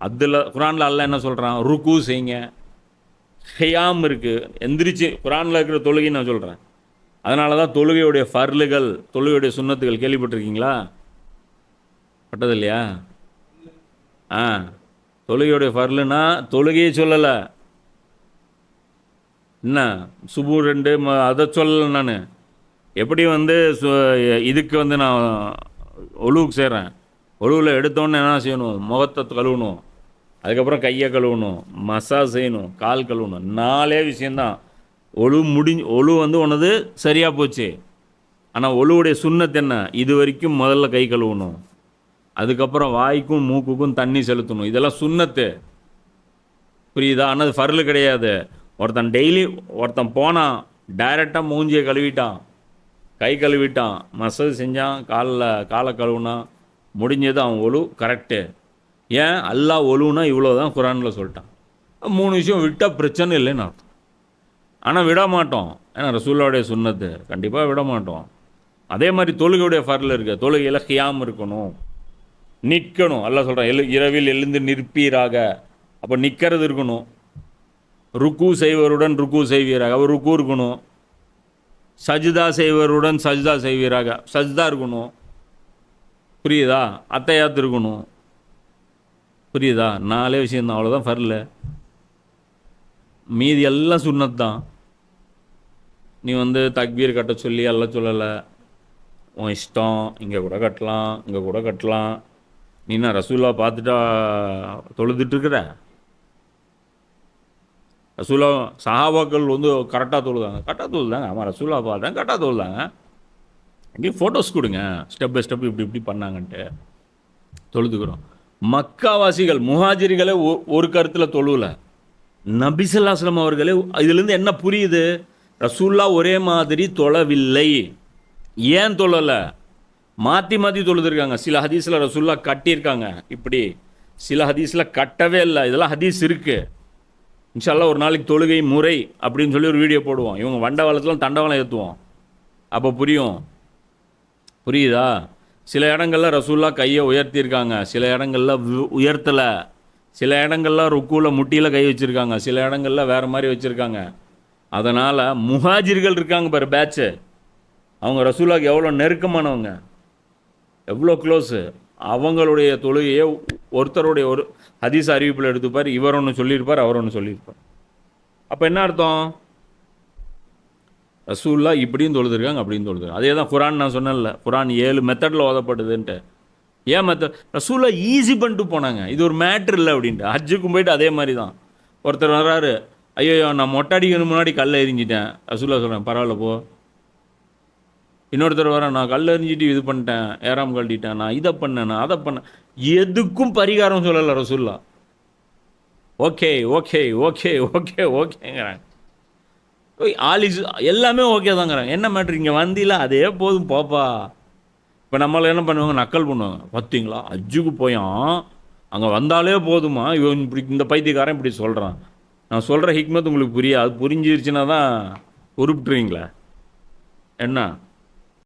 அதில் குரானில் அல்லாஹ் என்ன சொல்கிறான்? ருக்கு செய்யுங்க. ஹியாம் இருக்குது, எந்திரிச்சு குரானில் இருக்கிற தொழுகை நான் சொல்கிறேன். அதனால தான் தொழுகையுடைய ஃபர்லுகள், தொழுகையுடைய சுன்னத்துகள் கேள்விப்பட்டிருக்கீங்களா? பட்டது இல்லையா? ஆ, தொழுகையுடைய ஃபர்லுனா தொழுகையை சொல்லலை. என்ன சுபு 2 அதை சொல்லலை நான். எப்படி வந்து இதுக்கு வந்து நான் ஒழுவுக்கு செய்கிறேன். ஒழுவில் எடுத்தோன்னே என்ன செய்யணும்? முகத்தை கழுவணும், அதுக்கப்புறம் கையை கழுவணும், மசாஜ் செய்யணும், கால் கழுவணும். 4 விஷயந்தான். ஒழு வந்து ஒன்று சரியாக போச்சு. ஆனால் ஒழுவுடைய சுன்னத்து என்ன? இது வரைக்கும் முதல்ல கை கழுவணும், அதுக்கப்புறம் வாய்க்கும் மூக்குக்கும் தண்ணி செலுத்தணும். இதெல்லாம் சுன்னத்து, புரியுதா? ஆனால் அது ஃபர்லு கிடையாது. ஒருத்தன் போனான், டைரெக்டாக மூஞ்சியை கழுவிட்டான், கை கழுவிட்டான், மசாஜ் செஞ்சான், காலை கழுவுனான், முடிஞ்சது, அவன் ஒழு கரெக்டு. ஏன்? அல்லாஹ் ஒழுவுனா இவ்வளோ தான் குரானில் சொல்லிட்டான். 3 விஷயம் விட்டால் பிரச்சனை இல்லைன்னு அர்த்தம். ஆனால் விட மாட்டோம், ஏன்னா ரசூலுல்லாஹ்வுடைய சுன்னத்து, கண்டிப்பாக விட மாட்டோம். அதே மாதிரி தொழுகையுடைய ஃபர்ல் இருக்குது. தொழுகையில் கியாம் இருக்கணும், நிற்கணும். அல்லாஹ் சொல்கிறான், இரவில் எழுந்து நிற்பீராக. அப்போ நிற்கிறது இருக்கணும். ருக்கு செய்வருடன் ருக்கு செய்வீராக, அவர் ருக்கு இருக்கணும். சஜ்தா செய்வருடன் சஜ்தா செய்வீராக, சஜ்தா இருக்கணும். புரியுதா? அத்தையாத்து இருக்கணும். புரியுதா? 4 விஷயந்தான், அவ்வளோதான் ஃபர்ல. மீதி எல்லாம் சுன்னத் தான். நீ வந்து தக்பீர் கட்ட சொல்லி எல்லாம் சொல்லலை, உன் இஷ்டம். இங்கே கூட கட்டலாம், இங்கே கூட கட்டலாம். நீ என்ன ரசூலா பார்த்துட்டா தொழுதுட்டுருக்குற? ரசூலா சஹாபாக்கள் வந்து கரெக்டாக தொழுதாங்க. ஆமாம், ரசூலா பார்த்தேன், கரெக்டாக தொழுதாங்க. இங்கே ஃபோட்டோஸ் கொடுங்க, ஸ்டெப் பை ஸ்டெப் இப்படி இப்படி பண்ணாங்கன்ட்டு தொழுதுக்கிறோம். மக்காவாசிகள், முஹாஜிர்களே ஒரு கருத்தில் தொழுவல. நபி ஸல்லல்லாஹு அலைஹி வஸல்லம் அவர்களே, இதுலேருந்து என்ன புரியுது? ரசூல்லா ஒரே மாதிரி தொழவில்லை. ஏன் தொழலை? மாற்றி மாற்றி தொழுதுருக்காங்க. சில ஹதீஸில் ரசூல்லா கட்டியிருக்காங்க இப்படி, சில ஹதீஸில் கட்டவே இல்லை. இதெல்லாம் ஹதீஸ் இருக்குது. இன்ஷா அல்லாஹ் ஒரு நாளைக்கு தொழுகை முறை அப்படின்னு சொல்லி ஒரு வீடியோ போடுவோம். இவங்க வண்டவாளத்தில் தண்டவாளம் ஏற்றுவோம், அப்போ புரியும். புரியுதா? சில இடங்களில் ரசூல்லா கையை உயர்த்தியிருக்காங்க, சில இடங்களில் உயர்த்தலை. சில இடங்களில் ருக்குவில் முட்டியில் கை வச்சுருக்காங்க, சில இடங்களில் வேறு மாதிரி வச்சுருக்காங்க. அதனால் முஹாஜிர்கள் இருக்காங்க பாரு, பேட்சு, அவங்க ரசூலாவுக்கு எவ்வளோ நெருக்கமானவங்க, எவ்வளோ க்ளோஸு. அவங்களுடைய தொழுகையை ஒருத்தருடைய ஒரு ஹதீஸ் அறிவிப்பில் எடுத்துப்பார். இவர் ஒன்று சொல்லியிருப்பார், அவர் ஒன்று சொல்லியிருப்பார். அப்போ என்ன அர்த்தம்? ரசூல்லா இப்படியும் தொழுதுருக்காங்க, அப்படின்னு தொழுதுருக்காங்க. அதே தான் குரான். நான் சொன்னேன்ல, குரான் 7 மெத்தடில் ஓதப்படுதுன்ட்டு. ஏன் மெத்தட்? ரசூல்லா ஈஸி பண்ணிட்டு போனாங்க, இது ஒரு மேட்ரு இல்லை அப்படின்ட்டு. ஹஜ்ஜுக்கும் போயிட்டு அதே மாதிரி தான். ஒருத்தர் வர்றாரு, ஐயோ நான் மொட்டை அடிக்கணும் முன்னாடி கல்லை எரிஞ்சிட்டேன். ரசூல்லா சொல்கிறேன், பரவாயில்ல போ. இன்னொருத்தர் வரேன், நான் கல் எறிஞ்சிட்டு இது பண்ணிட்டேன், ஏறாம் கழட்டிட்டேன், நான் இதை பண்ணேன், நான் அதை பண்ணேன். எதுக்கும் பரிகாரம் சொல்லலை ரசூல்லா. ஓகே ஓகே ஓகே ஓகே ஓகேங்கிறாங்க. ஆலிஸ் எல்லாமே ஓகே தாங்கிறாங்க. என்ன மேட்ரு? இங்கே வந்தில அதே போதும் போப்பா. இப்போ நம்மளை என்ன பண்ணுவாங்க? நக்கல் பண்ணுவாங்க. பார்த்தீங்களா, அஜுக்கு போயான், அங்கே வந்தாலே போதுமா, இவன் இப்படி இந்த பைத்தியக்காரன் இப்படி சொல்கிறான். நான் சொல்கிற ஹிக்மத் உங்களுக்கு புரியாது. புரிஞ்சிருச்சுன்னா தான் உருப்பிட்டுருவீங்களே என்ன?